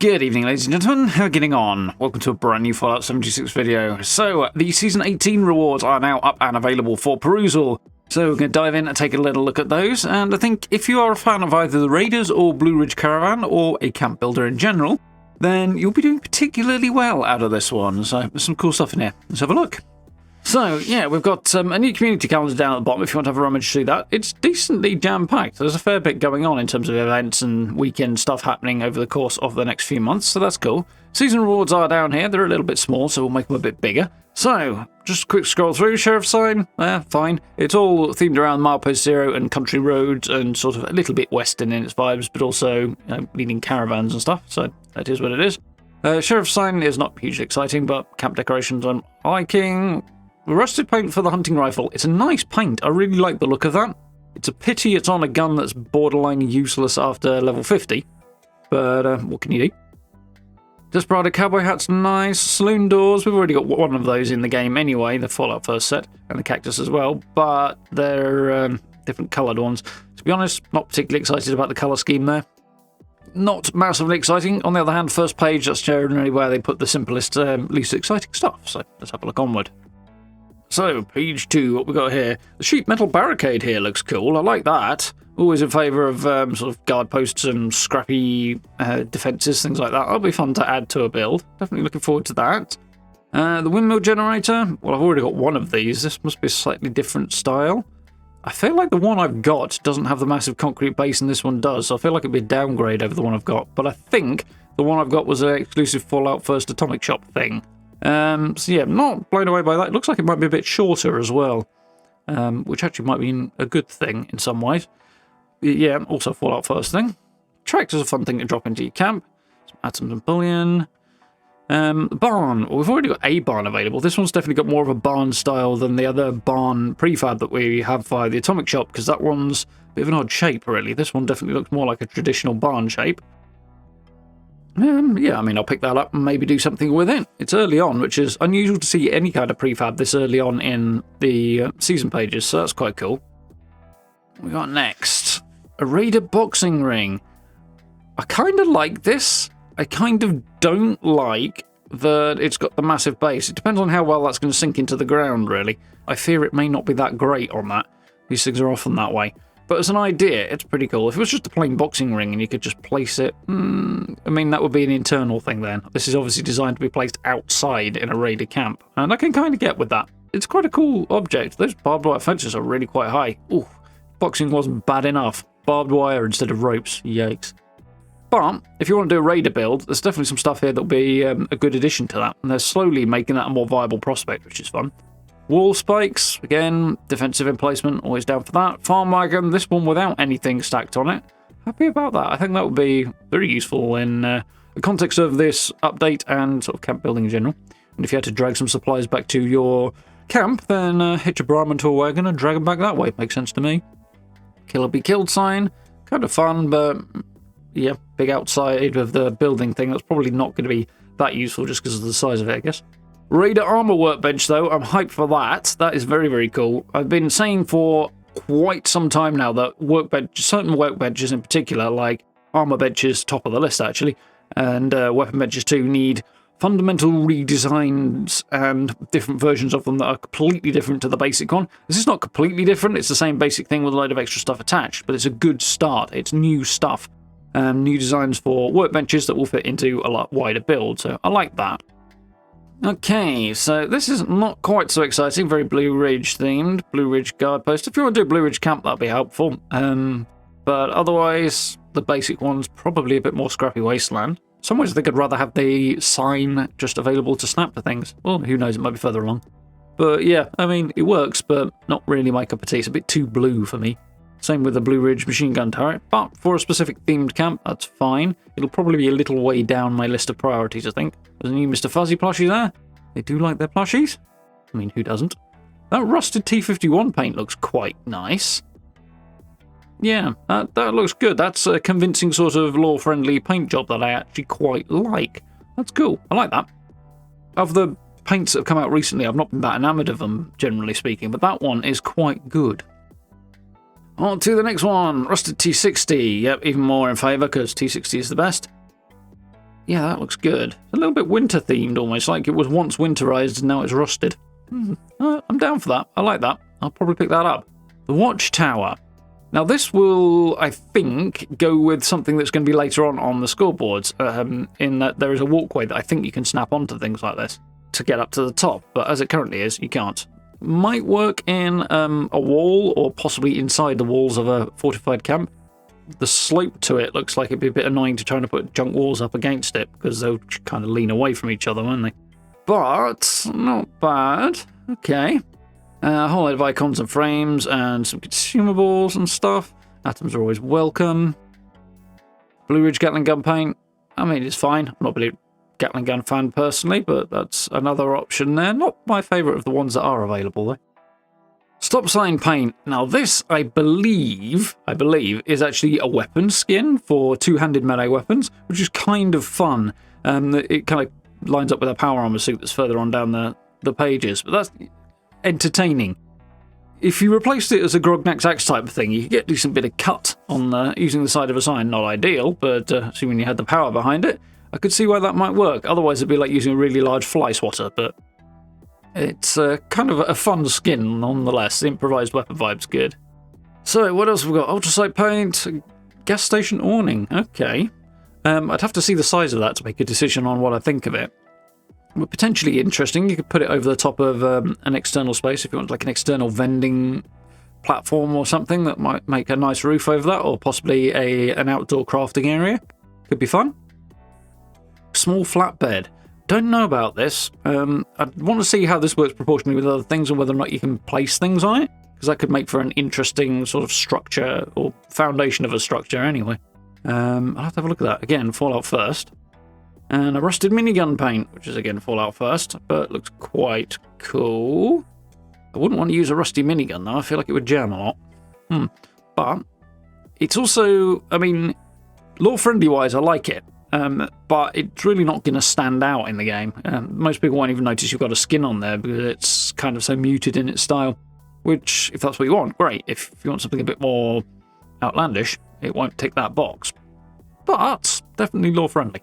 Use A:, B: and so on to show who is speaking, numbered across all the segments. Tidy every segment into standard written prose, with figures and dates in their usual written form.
A: Good evening, ladies and gentlemen. How are you getting on? Welcome to a brand new Fallout 76 video. So, the Season 18 rewards are now up and available for perusal. So, we're going to dive in and take a little look at those. And I think if you are a fan of either the Raiders or Blue Ridge Caravan, or a camp builder in general, then you'll be doing particularly well out of this one. So, there's some cool stuff in here. Let's have a look. So, yeah, we've got a new community calendar down at the bottom if you want to have a rummage through that. It's decently jam-packed. There's a fair bit going on in terms of events and weekend stuff happening over the course of the next few months, so that's cool. Season rewards are down here. They're a little bit small, so we'll make them a bit bigger. So, just a quick scroll through. Sheriff's sign, fine. It's all themed around Milepost Zero and country roads and sort of a little bit western in its vibes, but also leading caravans and stuff, so that is what it is. Sheriff's sign is not hugely exciting, but camp decorations I'm liking. Rusted paint for the hunting rifle. It's a nice paint. I really like the look of that. It's a pity it's on a gun that's borderline useless after level 50. But what can you do? Desperado cowboy hat's nice. Saloon doors. We've already got one of those in the game anyway. The Fallout first set. And the cactus as well. But they're different coloured ones. To be honest, not particularly excited about the colour scheme there. Not massively exciting. On the other hand, first page, that's generally where they put the simplest, least exciting stuff. So let's have a look onward. So, page 2, what we got here. The sheet metal barricade here looks cool. I like that. Always in favour of sort of guard posts and scrappy defences, things like that. That'll be fun to add to a build. Definitely looking forward to that. The windmill generator. Well, I've already got one of these. This must be a slightly different style. I feel like the one I've got doesn't have the massive concrete base and this one does, so I feel like it'd be a downgrade over the one I've got. But I think the one I've got was an exclusive Fallout First Atomic Shop thing. So yeah, not blown away by that. It looks like it might be a bit shorter as well, which actually might be a good thing in some ways. Yeah, also Fallout First thing. Tractor's a fun thing to drop into your camp. Some atoms and bullion. Barn. Well, we've already got a barn available. This one's definitely got more of a barn style than the other barn prefab that we have via the Atomic Shop, because that one's a bit of an odd shape, really. This one definitely looks more like a traditional barn shape. Yeah, I mean, I'll pick that up and maybe do something with it. It's early on, which is unusual to see any kind of prefab this early on in the season pages, so that's quite cool. We got next, a Raider boxing ring. I kind of like this. I kind of don't like that it's got the massive base. It depends on how well that's going to sink into the ground, really. I fear it may not be that great on that. These things are often that way. But as an idea, it's pretty cool. If it was just a plain boxing ring and you could just place it, I mean, that would be an internal thing then. This is obviously designed to be placed outside in a raider camp, and I can kind of get with that. It's quite a cool object. Those barbed wire fences are really quite high. Ooh, boxing wasn't bad enough. Barbed wire instead of ropes. Yikes. But if you want to do a raider build, there's definitely some stuff here that'll be a good addition to that, and they're slowly making that a more viable prospect, which is fun. Wall spikes, again, defensive emplacement, always down for that. Farm wagon, this one without anything stacked on it. Happy about that. I think that would be very useful in the context of this update and sort of camp building in general. And if you had to drag some supplies back to your camp, then hitch a Brahmin to a wagon and drag them back that way. Makes sense to me. Kill or be killed sign, kind of fun, but yeah, big outside of the building thing. That's probably not going to be that useful just because of the size of it, I guess. Raider armor workbench, though, I'm hyped for that. That is very, very cool. I've been saying for quite some time now that certain workbenches in particular, like armor benches, top of the list actually, and weapon benches too, need fundamental redesigns and different versions of them that are completely different to the basic one. This is not completely different. It's the same basic thing with a load of extra stuff attached, but it's a good start. It's new stuff. New designs for workbenches that will fit into a lot wider build, so I like that. Okay, so this is not quite so exciting, very Blue Ridge themed, Blue Ridge guard post. If you want to do a Blue Ridge camp, that'd be helpful. But otherwise, the basic one's probably a bit more scrappy wasteland. Some ways I think I'd rather have the sign just available to snap to things. Well, who knows, it might be further along. But yeah, I mean, it works, but not really my cup of tea. It's a bit too blue for me. Same with the Blue Ridge machine gun turret, but for a specific themed camp, that's fine. It'll probably be a little way down my list of priorities, I think. There's a new Mr. Fuzzy plushie there. They do like their plushies. I mean, who doesn't? That rusted T51 paint looks quite nice. Yeah, that looks good. That's a convincing sort of law-friendly paint job that I actually quite like. That's cool. I like that. Of the paints that have come out recently, I've not been that enamoured of them, generally speaking, but that one is quite good. On to the next one, Rusted T60. Yep, even more in favour because T60 is the best. Yeah, that looks good. It's a little bit winter themed almost, like it was once winterized and now it's rusted. I'm down for that. I like that. I'll probably pick that up. The watchtower. Now this will, I think, go with something that's going to be later on the scoreboards, in that there is a walkway that I think you can snap onto things like this to get up to the top, but as it currently is, you can't. Might work in a wall or possibly inside the walls of a fortified camp. The slope to it looks like it'd be a bit annoying to try to put junk walls up against it because they'll kind of lean away from each other, won't they? But not bad. Okay. A whole lot of icons and frames and some consumables and stuff. Atoms are always welcome. Blue Ridge Gatling gun paint. I mean, it's fine. I'm not really a Gatling gun fan personally, but that's another option there. Not my favourite of the ones that are available, though. Stop sign paint. Now this, I believe, is actually a weapon skin for two-handed melee weapons, which is kind of fun. It kind of lines up with a power armor suit that's further on down the pages, but that's entertaining. If you replaced it as a Grognak's axe type of thing, you could get a decent bit of cut on using the side of a sign. Not ideal, but assuming you had the power behind it, I could see why that might work. Otherwise, it'd be like using a really large fly swatter, but it's kind of a fun skin nonetheless. The improvised weapon vibe's good. So, what else have we got? Ultrasight paint, gas station awning. Okay. I'd have to see the size of that to make a decision on what I think of it. But potentially interesting. You could put it over the top of an external space if you want like an external vending platform or something that might make a nice roof over that, or possibly an outdoor crafting area. Could be fun. Small flatbed. Don't know about this. I'd want to see how this works proportionally with other things and whether or not you can place things on it, because that could make for an interesting sort of structure or foundation of a structure anyway. I'll have to have a look at that. Again, Fallout first. And a rusted minigun paint, which is again Fallout first, but looks quite cool. I wouldn't want to use a rusty minigun though, I feel like it would jam a lot. But it's also, I mean, lore-friendly wise, I like it. But it's really not going to stand out in the game. Most people won't even notice you've got a skin on there because it's kind of so muted in its style. Which, if that's what you want, great. If you want something a bit more outlandish, it won't tick that box. But definitely lore-friendly.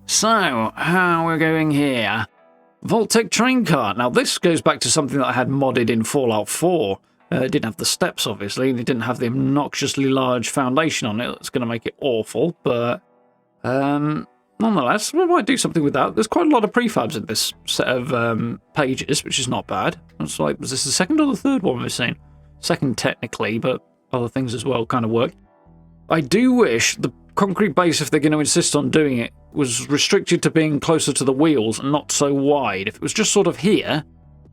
A: So, how we're going here. Vault-Tec train cart. Now, this goes back to something that I had modded in Fallout 4. It didn't have the steps, obviously, and it didn't have the obnoxiously large foundation on it. That's going to make it awful, but nonetheless, we might do something with that. There's quite a lot of prefabs in this set of pages, which is not bad. It's like, was this the second or the third one we've seen? Second, technically, but other things as well kind of work. I do wish the concrete base, if they're going to insist on doing it, was restricted to being closer to the wheels and not so wide. If it was just sort of here,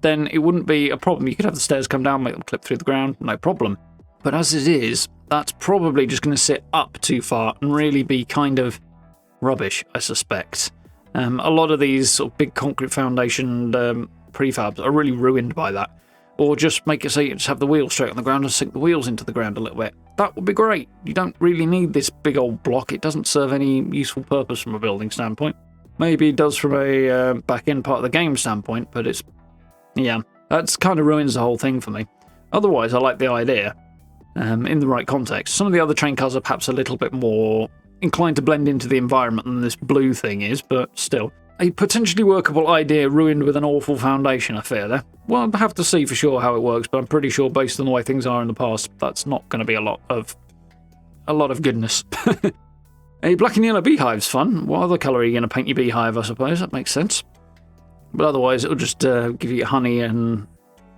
A: then it wouldn't be a problem. You could have the stairs come down, make them clip through the ground, no problem. But as it is, that's probably just going to sit up too far and really be kind of rubbish, I suspect. A lot of these sort of big concrete foundation prefabs are really ruined by that. Or just make it so you just have the wheels straight on the ground and sink the wheels into the ground a little bit. That would be great. You don't really need this big old block. It doesn't serve any useful purpose from a building standpoint. Maybe it does from a back-end part of the game standpoint, but it's... yeah, that's kind of ruins the whole thing for me. Otherwise, I like the idea in the right context. Some of the other train cars are perhaps a little bit more inclined to blend into the environment than this blue thing is, but still. A potentially workable idea ruined with an awful foundation, I fear there. Well, I'll have to see for sure how it works, but I'm pretty sure based on the way things are in the past, that's not going to be a lot of goodness. A black and yellow beehive's fun. What other colour are you going to paint your beehive, I suppose? That makes sense. But otherwise, it'll just give you honey and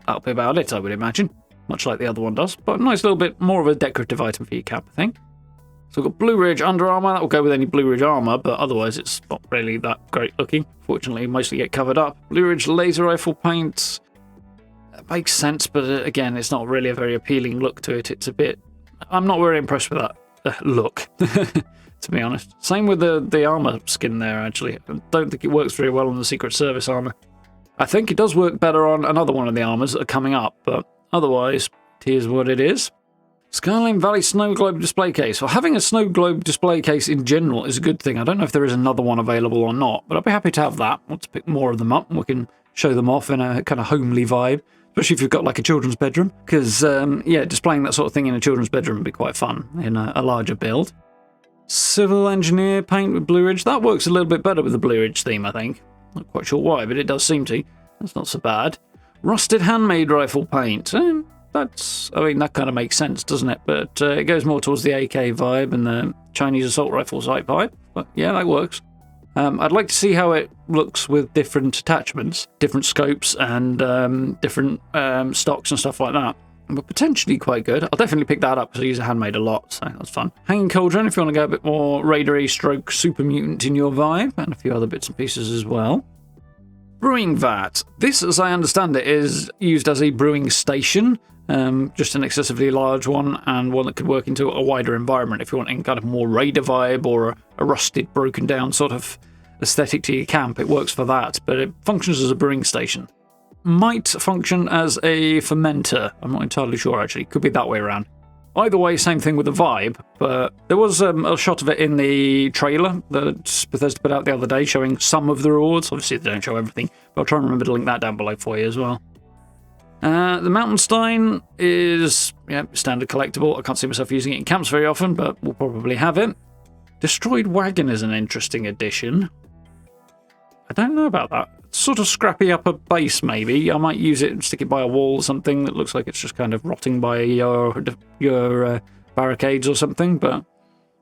A: that'll be about it, I would imagine. Much like the other one does. But a nice little bit more of a decorative item for your cap, I think. So we've got Blue Ridge Under Armour. That will go with any Blue Ridge armour, but otherwise it's not really that great looking. Fortunately, mostly get covered up. Blue Ridge Laser Rifle paint. That makes sense, but again, it's not really a very appealing look to it. It's a bit... I'm not very impressed with that look, to be honest. Same with the armour skin there, actually. I don't think it works very well on the Secret Service armour. I think it does work better on another one of the armours that are coming up, but otherwise, it is what it is. Skyline Valley Snow Globe display case. Well, having a snow globe display case in general is a good thing. I don't know if there is another one available or not, but I'd be happy to have that. Want to pick more of them up and we can show them off in a kind of homely vibe, especially if you've got like a children's bedroom. Because, yeah, displaying that sort of thing in a children's bedroom would be quite fun in a larger build. Civil Engineer paint with Blue Ridge. That works a little bit better with the Blue Ridge theme, I think. Not quite sure why, but it does seem to. That's not so bad. Rusted Handmade Rifle paint. That kind of makes sense, doesn't it? But it goes more towards the AK vibe and the Chinese assault rifle sight vibe. But yeah, that works. I'd like to see how it looks with different attachments, different scopes, and different stocks and stuff like that. But potentially quite good. I'll definitely pick that up because I use a handmade a lot, so that's fun. Hanging Cauldron, if you want to go a bit more raidery stroke super mutant in your vibe, and a few other bits and pieces as well. Brewing Vat. This, as I understand it, is used as a brewing station. Just an excessively large one, and one that could work into a wider environment if you want in kind of more raider vibe or a rusted, broken down sort of aesthetic to your camp. It works for that, but it functions as a brewing station. Might function as a fermenter. I'm not entirely sure, actually. Could be that way around. Either way, same thing with the vibe, but there was a shot of it in the trailer that Bethesda put out the other day showing some of the rewards. Obviously, they don't show everything, but I'll try and remember to link that down below for you as well. The Mountain Stein is standard collectible. I can't see myself using it in camps very often, but we'll probably have it. Destroyed Wagon is an interesting addition. I don't know about that. Sort of scrappy upper base, maybe. I might use it and stick it by a wall or something that looks like it's just kind of rotting by your barricades or something, but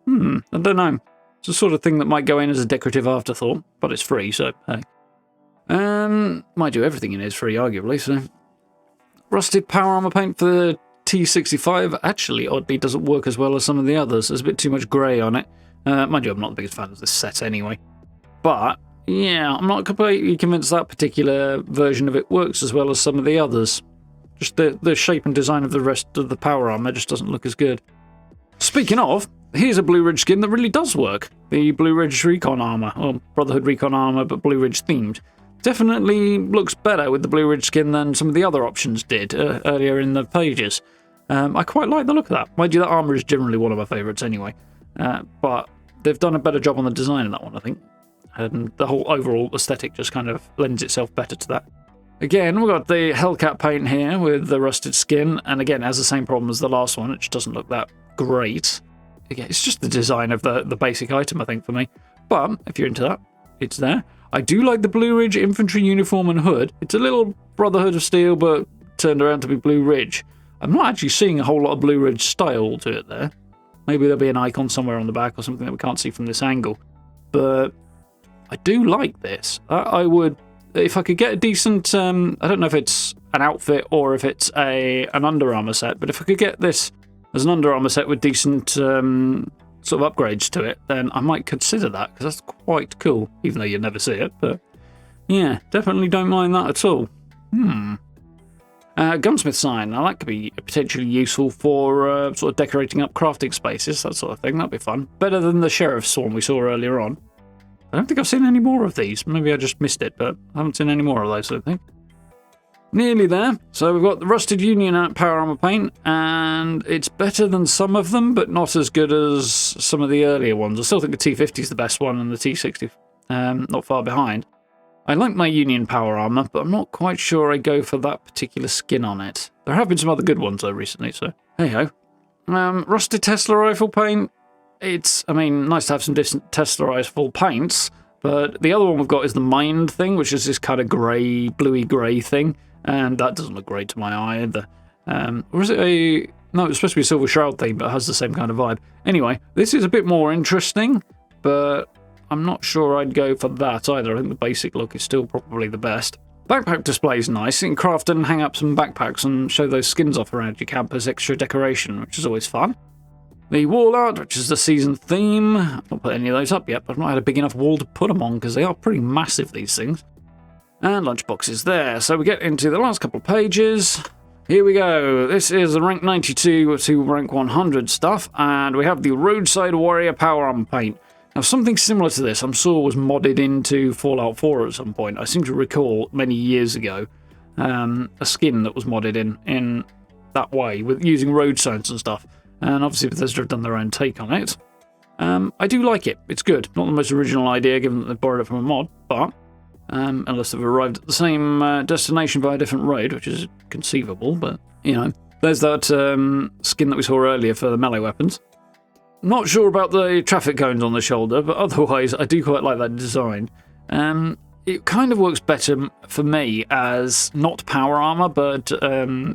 A: I don't know. It's the sort of thing that might go in as a decorative afterthought, but it's free, so hey. Might do everything in it is free, arguably, so. Rusted Power Armor paint for the T65 actually, oddly, doesn't work as well as some of the others. There's a bit too much grey on it. Mind you, I'm not the biggest fan of this set anyway. But yeah, I'm not completely convinced that particular version of it works as well as some of the others. Just the shape and design of the rest of the power armor just doesn't look as good. Speaking of, here's a Blue Ridge skin that really does work. The Blue Ridge Recon armor, or Brotherhood Recon armor, but Blue Ridge themed. Definitely looks better with the Blue Ridge skin than some of the other options did earlier in the pages. I quite like the look of that. Mind you, that armor is generally one of my favourites anyway. But they've done a better job on the design of that one, I think. And the whole overall aesthetic just kind of lends itself better to that. Again, we've got the Hellcat paint here with the rusted skin, and again, has the same problem as the last one. It just doesn't look that great. Again, it's just the design of the basic item, I think, for me. But if you're into that, it's there. I do like the Blue Ridge infantry uniform and hood. It's a little Brotherhood of Steel, but turned around to be Blue Ridge. I'm not actually seeing a whole lot of Blue Ridge style to it there. Maybe there'll be an icon somewhere on the back or something that we can't see from this angle. But I do like this. I would, if I could get a decent, I don't know if it's an outfit or if it's an Under Armour set, but if I could get this as an Under Armour set with decent sort of upgrades to it, then I might consider that, because that's quite cool, even though you'd never see it. But yeah, definitely don't mind that at all. Gunsmith sign. Now, that could be potentially useful for sort of decorating up crafting spaces, that sort of thing. That'd be fun. Better than the Sheriff's one we saw earlier on. I don't think I've seen any more of these. Maybe I just missed it, but I haven't seen any more of those, I think. Nearly there. So we've got the Rusted Union Power Armor paint, and it's better than some of them, but not as good as some of the earlier ones. I still think the T50 is the best one, and the T60 not far behind. I like my Union Power Armor, but I'm not quite sure I go for that particular skin on it. There have been some other good ones, though, recently, so hey-ho. Rusted Tesla Rifle paint. It's, I mean, nice to have some different Tesla Rifle paints, but the other one we've got is the Mind thing, which is this kind of grey, bluey grey thing. And that doesn't look great to my eye either. Or is it a... No, it's supposed to be a Silver Shroud theme, but it has the same kind of vibe. Anyway, this is a bit more interesting, but I'm not sure I'd go for that either. I think the basic look is still probably the best. Backpack display is nice. You can craft and hang up some backpacks and show those skins off around your camp as extra decoration, which is always fun. The wall art, which is the season theme. I've not put any of those up yet, but I've not had a big enough wall to put them on, because they are pretty massive, these things. And lunchboxes there. So we get into the last couple of pages. Here we go. This is the rank 92 to rank 100 stuff, and we have the Roadside Warrior Power Armor paint. Now, something similar to this I'm sure was modded into Fallout 4 at some point. I seem to recall many years ago a skin that was modded in that way, with using road signs and stuff. And obviously Bethesda have done their own take on it. I do like it. It's good. Not the most original idea, given that they borrowed it from a mod, but unless they've arrived at the same destination by a different road, which is conceivable, but, you know. There's that skin that we saw earlier for the melee weapons. Not sure about the traffic cones on the shoulder, but otherwise I do quite like that design. It kind of works better for me as not power armor, but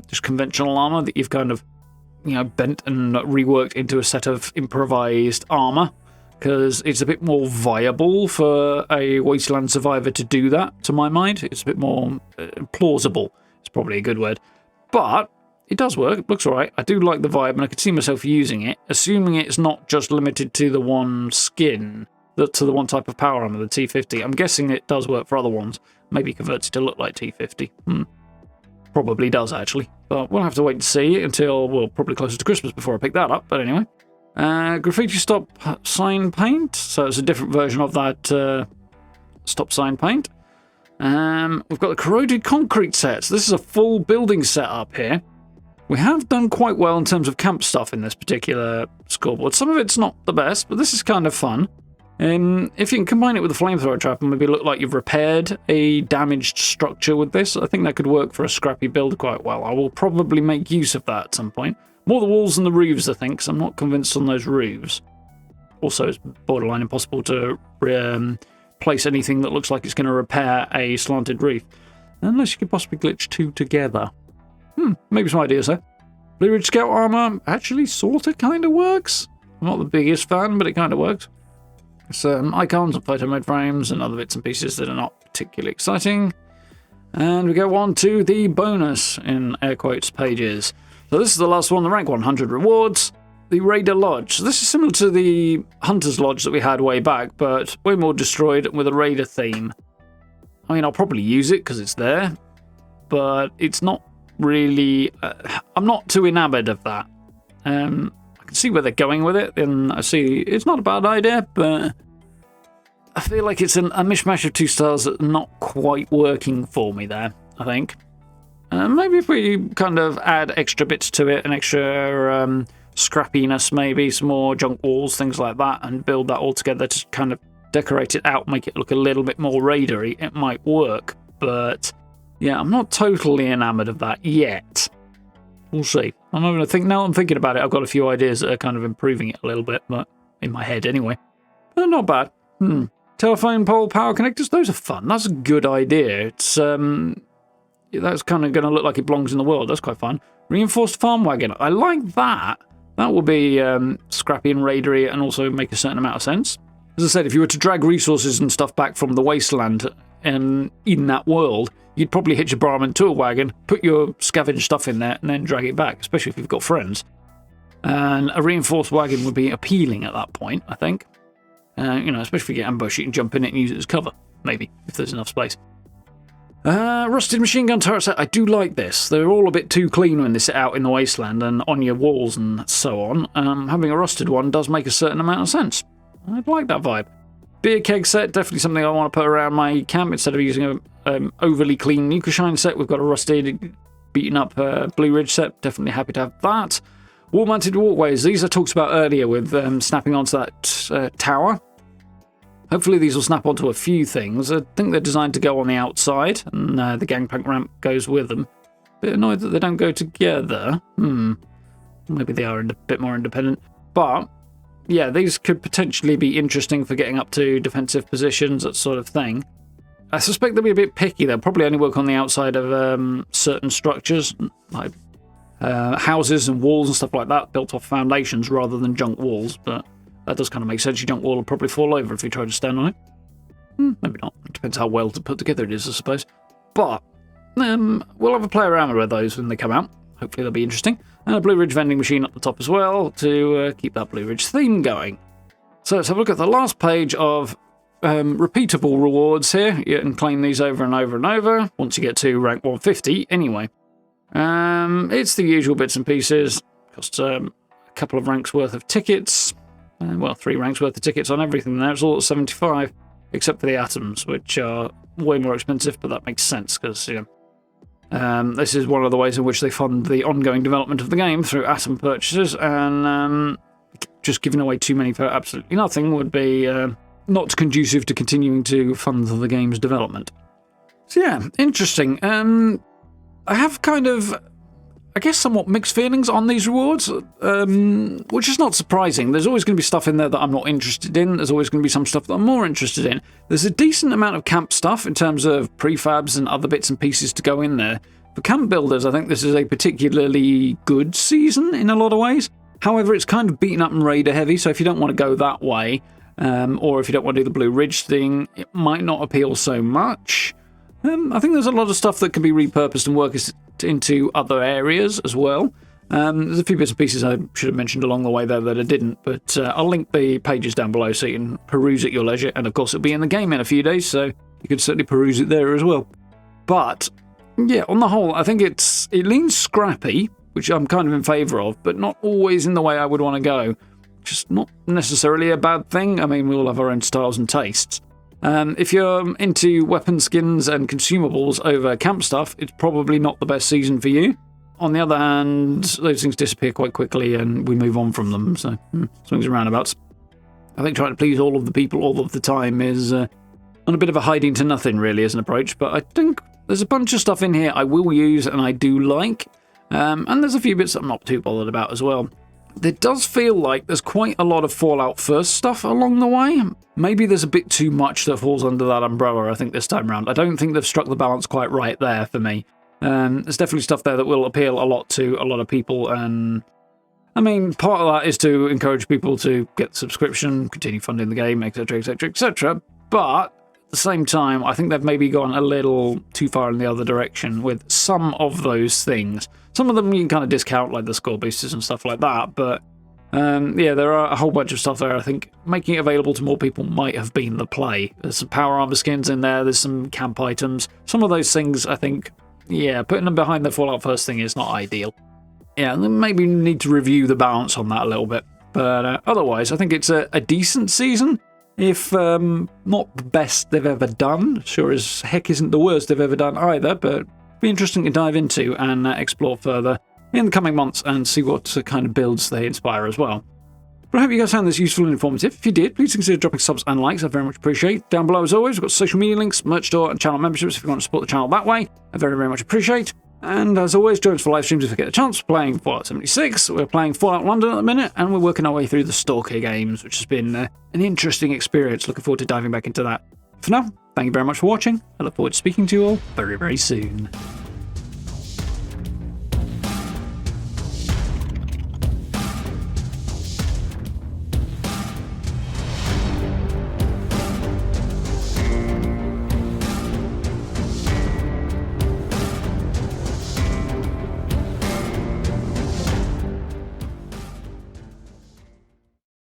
A: just conventional armor that you've kind of, bent and reworked into a set of improvised armor, because it's a bit more viable for a Wasteland survivor to do that, to my mind. It's a bit more plausible, it's probably a good word. But it does work, it looks alright. I do like the vibe, and I could see myself using it, assuming it's not just limited to the one skin, to the one type of power armor, the T50. I'm guessing it does work for other ones. Maybe converts it to look like T50. Probably does, actually. But we'll have to wait and see until, well, probably closer to Christmas before I pick that up. But anyway. Graffiti stop sign paint. So it's a different version of that stop sign paint. We've got the corroded concrete sets. This is a full building setup here. We have done quite well in terms of camp stuff in this particular scoreboard. Some of it's not the best, but this is kind of fun. If you can combine it with a flamethrower trap and maybe look like you've repaired a damaged structure with this, I think that could work for a scrappy build quite well. I will probably make use of that at some point. More the walls than the roofs, I think, because I'm not convinced on those roofs. Also, it's borderline impossible to place anything that looks like it's going to repair a slanted roof. Unless you could possibly glitch two together. Maybe some ideas there. Blue Ridge Scout armor actually sort of kind of works. I'm not the biggest fan, but it kind of works. Some icons and photo mode frames and other bits and pieces that are not particularly exciting. And we go on to the bonus, in air quotes, pages. So this is the last one, the rank 100 rewards. The Raider Lodge. So this is similar to the Hunter's Lodge that we had way back, but way more destroyed with a Raider theme. I mean, I'll probably use it because it's there, but it's not really... I'm not too enamored of that. I can see where they're going with it, and I see it's not a bad idea, but I feel like it's a mishmash of two styles that's not quite working for me there, I think. Maybe if we kind of add extra bits to it, an extra scrappiness maybe, some more junk walls, things like that, and build that all together to kind of decorate it out, make it look a little bit more raidery, it might work. But yeah, I'm not totally enamoured of that yet. We'll see. I'm having to think, now I'm thinking about it, I've got a few ideas that are kind of improving it a little bit, but in my head anyway. But not bad. Telephone pole power connectors, those are fun. That's a good idea. It's that's kind of going to look like it belongs in the world. That's quite fun. Reinforced farm wagon. I like that. That will be scrappy and raidery and also make a certain amount of sense. As I said, if you were to drag resources and stuff back from the wasteland in that world, you'd probably hitch a barman to a wagon, put your scavenged stuff in there, and then drag it back, especially if you've got friends. And a reinforced wagon would be appealing at that point, I think. Especially if you get ambushed, you can jump in it and use it as cover, maybe, if there's enough space. Rusted machine gun turret set. I do like this. They're all a bit too clean when they sit out in the wasteland and on your walls and so on. Having a rusted one does make a certain amount of sense. I'd like that vibe. Beer keg set, definitely something I want to put around my camp instead of using an overly clean Nuka-Shine set. We've got a rusted, beaten up Blue Ridge set. Definitely happy to have that. Wall-mounted walkways. These I talked about earlier with snapping onto that tower. Hopefully these will snap onto a few things. I think they're designed to go on the outside, and the gangplank ramp goes with them. Bit annoyed that they don't go together. Maybe they are a bit more independent. But, yeah, these could potentially be interesting for getting up to defensive positions, that sort of thing. I suspect they'll be a bit picky. They'll probably only work on the outside of certain structures, like houses and walls and stuff like that, built off foundations rather than junk walls, but that does kind of make sense. Your junk wall will probably fall over if you try to stand on it. Maybe not. It depends how well put together it is, I suppose. But we'll have a play around with those when they come out. Hopefully they'll be interesting. And a Blue Ridge vending machine up the top as well to keep that Blue Ridge theme going. So let's have a look at the last page of repeatable rewards here. You can claim these over and over and over once you get to rank 150 anyway. It's the usual bits and pieces. Costs a couple of ranks worth of tickets. 3 ranks worth of tickets on everything there. It's all at 75, except for the atoms, which are way more expensive, but that makes sense because, this is one of the ways in which they fund the ongoing development of the game through atom purchases, and just giving away too many for absolutely nothing would be not conducive to continuing to fund the game's development. So yeah, interesting. I have kind of I guess, somewhat mixed feelings on these rewards, which is not surprising. There's always going to be stuff in there that I'm not interested in. There's always going to be some stuff that I'm more interested in. There's a decent amount of camp stuff in terms of prefabs and other bits and pieces to go in there. For camp builders, I think this is a particularly good season in a lot of ways. However, it's kind of beaten up and raider heavy, so if you don't want to go that way, or if you don't want to do the Blue Ridge thing, it might not appeal so much. I think there's a lot of stuff that can be repurposed and worked into other areas as well. There's a few bits and pieces I should have mentioned along the way there that I didn't, but I'll link the pages down below so you can peruse at your leisure, and of course it'll be in the game in a few days, so you can certainly peruse it there as well. But, yeah, on the whole, I think it leans scrappy, which I'm kind of in favour of, but not always in the way I would want to go. Just not necessarily a bad thing. I mean, we all have our own styles and tastes. If you're into weapon skins and consumables over camp stuff, it's probably not the best season for you. On the other hand, those things disappear quite quickly and we move on from them, so swings and roundabouts. I think trying to please all of the people all of the time is on a bit of a hiding to nothing, really, as an approach, but I think there's a bunch of stuff in here I will use and I do like, and there's a few bits that I'm not too bothered about as well. There does feel like there's quite a lot of Fallout First stuff along the way. Maybe there's a bit too much that falls under that umbrella, I think, this time around. I don't think they've struck the balance quite right there for me. There's definitely stuff there that will appeal a lot to a lot of people, and I mean, part of that is to encourage people to get the subscription, continue funding the game, etc, etc, etc, but at the same time, I think they've maybe gone a little too far in the other direction with some of those things. Some of them you can kind of discount, like the score boosters and stuff like that, but yeah, there are a whole bunch of stuff there. I think making it available to more people might have been the play. There's some power armor skins in there, there's some camp items. Some of those things, I think, yeah, putting them behind the Fallout First thing is not ideal. Yeah, maybe need to review the balance on that a little bit. But otherwise, I think it's a decent season. If not the best they've ever done. Sure as heck isn't the worst they've ever done either, but be interesting to dive into and explore further in the coming months and see what kind of builds they inspire as well. But I hope you guys found this useful and informative. If you did, please consider dropping subs and likes. I very much appreciate. Down below, as always, we've got social media links, merch store, and channel memberships if you want to support the channel that way. I very, very much appreciate. And as always, join us for live streams if you get a chance. We're playing Fallout 76, we're playing Fallout London at the minute, and we're working our way through the Stalker games, which has been an interesting experience. Looking forward to diving back into that. For now, thank you very much for watching. I look forward to speaking to you all very, very soon.